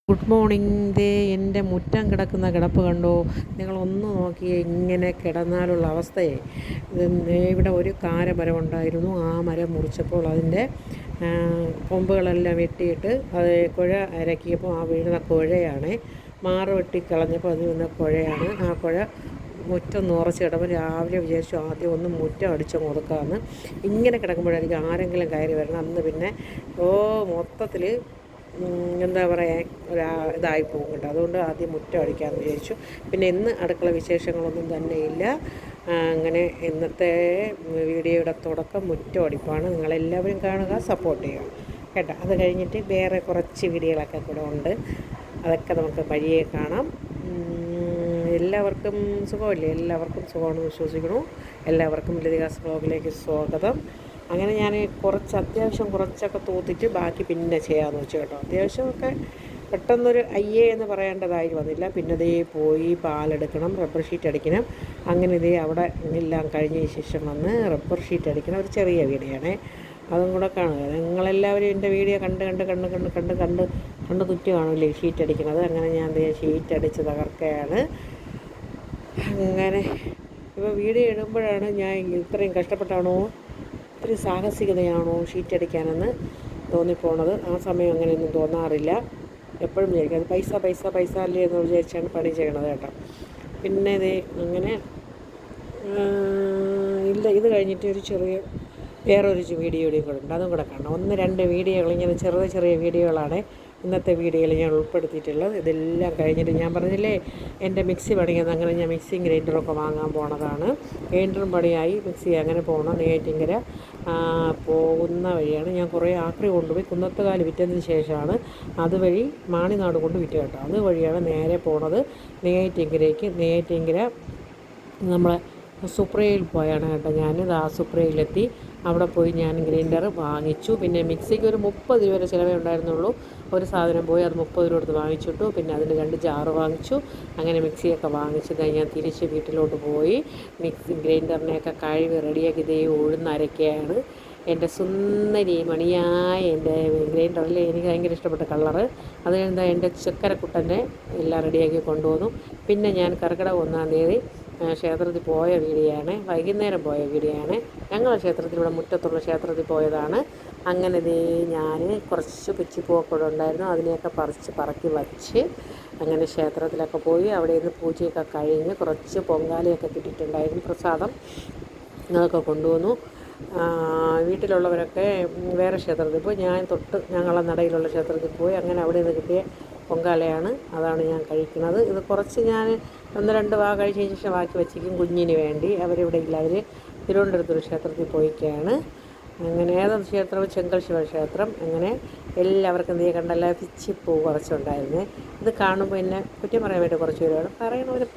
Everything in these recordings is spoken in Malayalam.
Good morning. ദേ എൻ്റെ മുറ്റം കിടക്കുന്ന കിടപ്പ് കണ്ടോ? നിങ്ങളൊന്ന് നോക്കിയേ, ഇങ്ങനെ കിടന്നാലുള്ള അവസ്ഥയെ. ഇവിടെ ഒരു കാരമരം ഉണ്ടായിരുന്നു. ആ മരം മുറിച്ചപ്പോൾ അതിൻ്റെ കൊമ്പുകളെല്ലാം വെട്ടിയിട്ട് അത് കുഴ അരക്കിയപ്പോൾ ആ വീഴുന്ന കുഴയാണ്. മാറ് വെട്ടി കളഞ്ഞപ്പോൾ അത് വീഴുന്ന കുഴയാണ്. ആ കുഴ മുറ്റം നിറച്ച് കിടമ്പോൾ രാവിലെ വിചാരിച്ചു ആദ്യം ഒന്ന് മുറ്റം അടിച്ച് കൊടുക്കാമെന്ന്. ഇങ്ങനെ കിടക്കുമ്പോഴായിരിക്കും ആരെങ്കിലും കയറി വരണം. അന്ന് പിന്നെ മൊത്തത്തിൽ എന്താ പറയുക, ഇതായി പോകും കേട്ടോ. അതുകൊണ്ട് ആദ്യം മുറ്റം അടിക്കാമെന്ന് വിചാരിച്ചു. പിന്നെ ഇന്ന് അടുക്കള വിശേഷങ്ങളൊന്നും തന്നെയില്ല. അങ്ങനെ ഇന്നത്തെ വീഡിയോയുടെ തുടക്കം മുറ്റം അടിപ്പാണ്. നിങ്ങളെല്ലാവരും കാണുക, സപ്പോർട്ട് ചെയ്യുക കേട്ടോ. അത് കഴിഞ്ഞിട്ട് വേറെ കുറച്ച് വീഡിയോകളൊക്കെ കൂടെ ഉണ്ട്. അതൊക്കെ നമുക്ക് വഴിയെ കാണാം. എല്ലാവർക്കും സുഖമല്ലേ? എല്ലാവർക്കും സുഖമാണെന്ന് വിശ്വസിക്കണു. എല്ലാവർക്കും ലതികാസ് വ്ലോഗിലേക്ക് സ്വാഗതം. അങ്ങനെ ഞാൻ അത്യാവശ്യം കുറച്ചൊക്കെ തൂത്തിട്ട് ബാക്കി പിന്നെ ചെയ്യാമെന്ന് വെച്ചു കേട്ടോ. അത്യാവശ്യമൊക്കെ പെട്ടെന്നൊരു എന്ന് പറയേണ്ടതായി വന്നില്ല. പിന്നെ ഇതേ പോയി പാലെടുക്കണം, റബ്ബർ ഷീറ്റ് അടിക്കണം. അങ്ങനെ ഇതേ അവിടെ എല്ലാം കഴിഞ്ഞ ശേഷം വന്ന് റബ്ബർ ഷീറ്റ് അടിക്കണം. ഒരു ചെറിയ വീഡിയോയാണ്, അതും കൂടെ കാണുക. നിങ്ങളെല്ലാവരും എൻ്റെ വീഡിയോ കണ്ട് തുറ്റി കാണില്ലേ ഷീറ്റ് അടിക്കുന്നത്. അങ്ങനെ ഞാൻ ഷീറ്റ് അടിച്ച് തകർക്കുകയാണ്. അങ്ങനെ ഇപ്പോൾ വീഡിയോ ഇടുമ്പോഴാണ് ഞാൻ ഇത്രയും കഷ്ടപ്പെട്ടാണോ, ഒരു സാഹസികതയാണോ ഷീറ്റ് അടിക്കാനെന്ന് തോന്നിപ്പോണത്. ആ സമയം അങ്ങനെയൊന്നും തോന്നാറില്ല. എപ്പോഴും വിചാരിക്കും അത് പൈസ അല്ലേ എന്ന് വിചാരിച്ചാണ് പണി ചെയ്യണത് കേട്ടോ. പിന്നെ അങ്ങനെ ഇല്ല. ഇത് കഴിഞ്ഞിട്ട് വേറൊരു വീഡിയോ കൂടെ ഉണ്ട്, അതും കൂടെ കാണണം. 1-2 വീഡിയോകൾ, ഇങ്ങനെ ചെറിയ വീഡിയോകളാണ് ഇന്നത്തെ വീഡിയോയിൽ ഞാൻ ഉൾപ്പെടുത്തിയിട്ടുള്ളത്. ഇതെല്ലാം കഴിഞ്ഞിട്ട് ഞാൻ പറഞ്ഞില്ലേ എൻ്റെ മിക്സി പണിയെന്ന്. അങ്ങനെ ഞാൻ മിക്സിയും ഗ്രൈൻഡറൊക്കെ വാങ്ങാൻ പോണതാണ്. ഗ്രൈൻഡറും പണിയായി, മിക്സി അങ്ങനെ പോകണം. നെയ്യാറ്റിൻകര പോകുന്ന വഴിയാണ്. ഞാൻ കുറേ ആക്രി കൊണ്ടുപോയി കുന്നത്തുകാല് വിറ്റതിന് ശേഷമാണ് അതുവഴി മാണിനാട് കൊണ്ട് വിറ്റ് കേട്ടോ. അതുവഴിയാണ് നേരെ പോണത് നെയ്യാറ്റിൻകരയ്ക്ക്. നെയ്യാറ്റിൻകര നമ്മളെ സുപ്രയിൽ പോയാണ് കേട്ടോ. ഞാനിത് ആ സുപ്രയിലെത്തി. അവിടെ പോയി ഞാൻ ഗ്രൈൻഡർ വാങ്ങിച്ചു. പിന്നെ മിക്സിക്ക് ഒരു 30 രൂപ വരെ ചിലവേ ഉണ്ടായിരുന്നുള്ളൂ. ഒരു സാധനം പോയി അത് 30 രൂപ കൊടുത്ത് വാങ്ങിച്ചിട്ടു. പിന്നെ അതിന് 2 ജാറ് വാങ്ങിച്ചു. അങ്ങനെ മിക്സിയൊക്കെ വാങ്ങിച്ച് കഴിഞ്ഞാൽ തിരിച്ച് വീട്ടിലോട്ട് പോയി ഗ്രൈൻഡറിനെയൊക്കെ കഴുകി റെഡിയാക്കി ഇതേ ഉഴുന്നരയ്ക്കുകയാണ്. എൻ്റെ സുന്ദരി മണിയായ എൻ്റെ ഗ്രൈൻഡറിൽ എനിക്ക് ഭയങ്കര ഇഷ്ടപ്പെട്ട കളറ്. അത് കഴിഞ്ഞാൽ എൻ്റെ ചക്കരക്കുട്ടൻ്റെ എല്ലാം റെഡിയാക്കി കൊണ്ടുവന്നു. പിന്നെ ഞാൻ കർക്കിടക 1-ാം തീയതി ക്ഷേത്രത്തിൽ പോയ വീഡിയോയാണ്, വൈകുന്നേരം പോയ വീഡിയോയാണ്. ഞങ്ങളുടെ ക്ഷേത്രത്തിൽ, ഇവിടെ മുറ്റത്തുള്ള ക്ഷേത്രത്തിൽ പോയതാണ്. അങ്ങനെ ഞാൻ കുറച്ച് പിച്ചിപ്പൂക്കൂടെ ഉണ്ടായിരുന്നു, അതിനെയൊക്കെ പറക്കി വച്ച് അങ്ങനെ ക്ഷേത്രത്തിലൊക്കെ പോയി. അവിടെ നിന്ന് പൂജയൊക്കെ കഴിഞ്ഞ് കുറച്ച് പൊങ്കാലയൊക്കെ കിട്ടിയിട്ടുണ്ടായിരുന്നു, പ്രസാദം അതൊക്കെ കൊണ്ടുവന്നു. വീട്ടിലുള്ളവരൊക്കെ വേറെ ക്ഷേത്രത്തിൽ പോയി. ഞാൻ ഞങ്ങളെ നടയിലുള്ള ക്ഷേത്രത്തിൽ പോയി. അങ്ങനെ അവിടെ നിന്ന് കിട്ടിയ പൊങ്കാലയാണ്, അതാണ് ഞാൻ കഴിക്കുന്നത്. ഇത് കുറച്ച് ഞാൻ 1-2 വാ കഴിച്ചതിന് ശേഷം ബാക്കി വെച്ചിരിക്കും കുഞ്ഞിന് വേണ്ടി. അവരിവിടെ ഇല്ല, അവർ തിരുവനന്തപുരത്തൊരു ക്ഷേത്രത്തിൽ പോയിക്കുകയാണ്. അങ്ങനെ ഏതൊരു ക്ഷേത്രം, ചെങ്കൽ ശിവക്ഷേത്രം. അങ്ങനെ എല്ലാവർക്കും കണ്ടല്ല പിച്ചിപ്പൂ കുറച്ചുണ്ടായിരുന്നേ. ഇത് കാണുമ്പോൾ എന്നെ കുറ്റം പറയാൻ വേണ്ടി കുറച്ച് പേരാണ് പറയുന്നത്.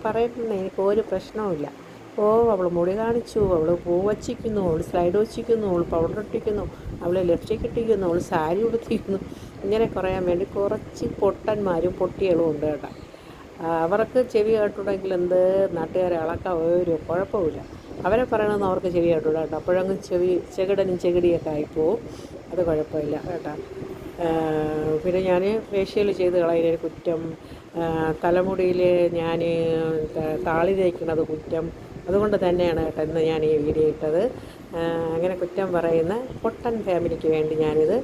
എനിക്ക് ഒരു പ്രശ്നവുമില്ല. അവൾ മുടി കാണിച്ചു, അവൾ പൂ വച്ചിരിക്കുന്നു, അവൾ സ്ലൈഡ് വച്ചിരിക്കുന്നു, അവൾ പൗഡർ ഇട്ടിരിക്കുന്നു, അവൾ ലിപ്സ്റ്റിക് ഇട്ടിരിക്കുന്നു, അവൾ സാരി ഉടുത്തിരിക്കുന്നു. ഇങ്ങനെ പറയാൻ വേണ്ടി കുറച്ച് പൊട്ടന്മാരും പൊട്ടികളും ഉണ്ട് കേട്ടോ. അവർക്ക് ചെവി കേട്ടുണ്ടെങ്കിൽ എന്ത് നാട്ടുകാരെ അളക്കാൻ ഒരു കുഴപ്പമില്ല. അവരെ പറയണമെന്ന് അവർക്ക് ചെവി കേട്ടുകൂടാ കേട്ടോ. അപ്പോഴങ്ങ് ചെകിടിയൊക്കെ ആയിപ്പോവും. അത് കുഴപ്പമില്ല കേട്ടോ. പിന്നെ ഞാൻ ഫേഷ്യൽ ചെയ്ത് കളയുന്നൊരു കുറ്റം, തലമുടിയിൽ ഞാൻ താളി തേക്കുന്നത് കുറ്റം. അതുകൊണ്ട് തന്നെയാണ് കേട്ടോ ഇന്ന് ഞാൻ ഈ വീഡിയോ ഇട്ടത്. അങ്ങനെ കുറ്റം പറയുന്ന പൊട്ടൻ ഫാമിലിക്ക് വേണ്ടി ഞാനിത്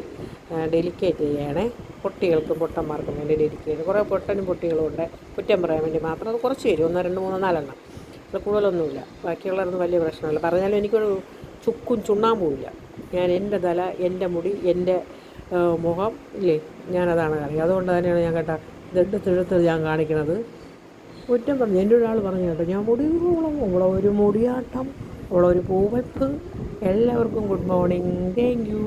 ഡെലിക്കേറ്റ് ചെയ്യുകയാണേ. പൊട്ടികൾക്കും പൊട്ടന്മാർക്കും വേണ്ടി ഡെലിക്കേറ്റ്. കുറേ പൊട്ടനും പൊട്ടികളും ഉണ്ട് കുറ്റം പറയാൻ വേണ്ടി മാത്രം. അത് കുറച്ച് വരും, 1, 2, 3, 4 എണ്ണം. അത് കൂടുതലൊന്നുമില്ല. ബാക്കിയുള്ളതൊന്നും വലിയ പ്രശ്നമില്ല. പറഞ്ഞാലും എനിക്കൊരു ചുക്കും ചുണ്ണാമ്പുമില്ല. ഞാൻ എൻ്റെ തല, എൻ്റെ മുടി, എൻ്റെ മുഖം ഇല്ലേ, ഞാനതാണ് കാണിക്കുക. അതുകൊണ്ട് തന്നെയാണ് ഞാൻ കേട്ടോ ഇതെടുത്ത് ഞാൻ കാണിക്കണത്. കുറ്റം പറഞ്ഞു എൻ്റെ ഒരാൾ പറഞ്ഞു കേട്ടോ, ഞാൻ അവളൊരു മുടിയാട്ടം, അവളൊരു പൂവെപ്പ്. എല്ലാവർക്കും ഗുഡ് മോർണിംഗ്. Thank you.